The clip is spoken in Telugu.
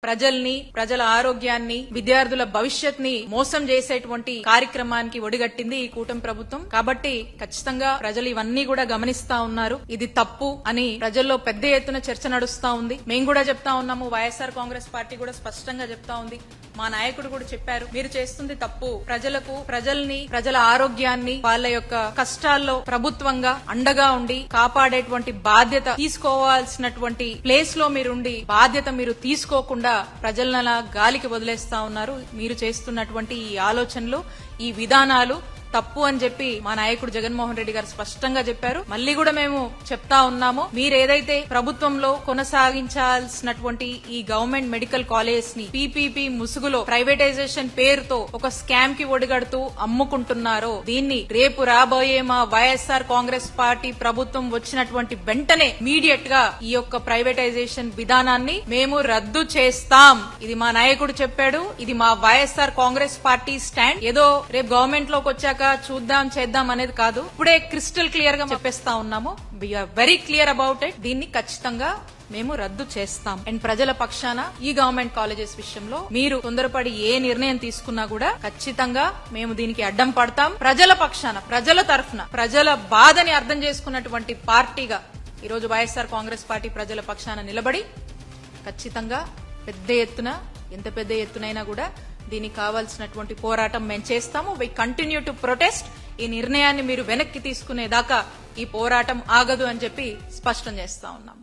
ప్రజల్ని, ప్రజల ఆరోగ్యాన్ని, విద్యార్థుల భవిష్యత్ ని మోసం చేసేటువంటి కార్యక్రమానికి ఒడిగట్టింది ఈ కూటమి ప్రభుత్వం. కాబట్టి ఖచ్చితంగా ప్రజలు ఇవన్నీ కూడా గమనిస్తా ఉన్నారు. ఇది తప్పు అని ప్రజల్లో పెద్ద ఎత్తున చర్చ నడుస్తా ఉంది. మేము కూడా చెప్తా ఉన్నాము, వైఎస్ఆర్ కాంగ్రెస్ పార్టీ కూడా స్పష్టంగా చెప్తా ఉంది, మా నాయకుడు కూడా చెప్పారు, మీరు చేస్తుంది తప్పు. ప్రజల్ని, ప్రజల ఆరోగ్యాన్ని, వాళ్ళ యొక్క కష్టాల్లో ప్రభుత్వంగా అండగా ఉండి కాపాడేటువంటి బాధ్యత తీసుకోవాల్సినటువంటి ప్లేస్ లో మీరుండి బాధ్యత మీరు తీసుకోకుండా ప్రజలనలా గాలికి వదిలేస్తా ఉన్నారు. మీరు చేస్తున్నటువంటి ఈ ఆలోచనలు, ఈ విధానాలు తప్పు అని చెప్పి మా నాయకుడు జగన్మోహన్ రెడ్డి గారు స్పష్టంగా చెప్పారు. మళ్ళీ కూడా మేము చెప్తా ఉన్నాము, మీరేదైతే ప్రభుత్వంలో కొనసాగించాల్సినటువంటి ఈ గవర్నమెంట్ మెడికల్ కాలేజ్ ని పీపీపీ ముసుగులో ప్రైవేటైజేషన్ పేరుతో ఒక స్కామ్ కి ఒడిగడుతూ అమ్ముకుంటున్నారో, దీన్ని రేపు రాబోయే మా వైఎస్ఆర్ కాంగ్రెస్ పార్టీ ప్రభుత్వం వచ్చినటువంటి వెంటనే ఇమీడియట్ గా ఈ యొక్క ప్రైవేటైజేషన్ విధానాన్ని మేము రద్దు చేస్తాం. ఇది మా నాయకుడు చెప్పాడు. ఇది మా వైఎస్ఆర్ కాంగ్రెస్ పార్టీ స్టాండ్. ఏదో రేపు గవర్నమెంట్ లోకి వచ్చాక చూద్దాం చేద్దాం అనేది కాదు. ఇప్పుడే క్రిస్టల్ క్లియర్ గా చెప్పేస్తా ఉన్నాము. We're very clear about it. దీన్ని ఖచ్చితంగా మేము రద్దు చేస్తాం. అండ్ ప్రజల పక్షాన ఈ గవర్నమెంట్ కాలేజెస్ విషయంలో మీరు తొందరపడి ఏ నిర్ణయం తీసుకున్నా కూడా ఖచ్చితంగా మేము దీనికి అడ్డం పడతాం. ప్రజల పక్షాన, ప్రజల తరఫున, ప్రజల బాధని అర్థం చేసుకున్నటువంటి పార్టీగా ఈరోజు వైఎస్ఆర్ కాంగ్రెస్ పార్టీ ప్రజల పక్షాన నిలబడి ఖచ్చితంగా పెద్ద ఎత్తున, ఎంత పెద్ద ఎత్తునైనా కూడా దీనికి కావాల్సినటువంటి పోరాటం మేము చేస్తాము. We continue to protest. ఈ నిర్ణయాన్ని మీరు వెనక్కి తీసుకునేదాకా ఈ పోరాటం ఆగదు అని చెప్పి స్పష్టం చేస్తా ఉన్నాం.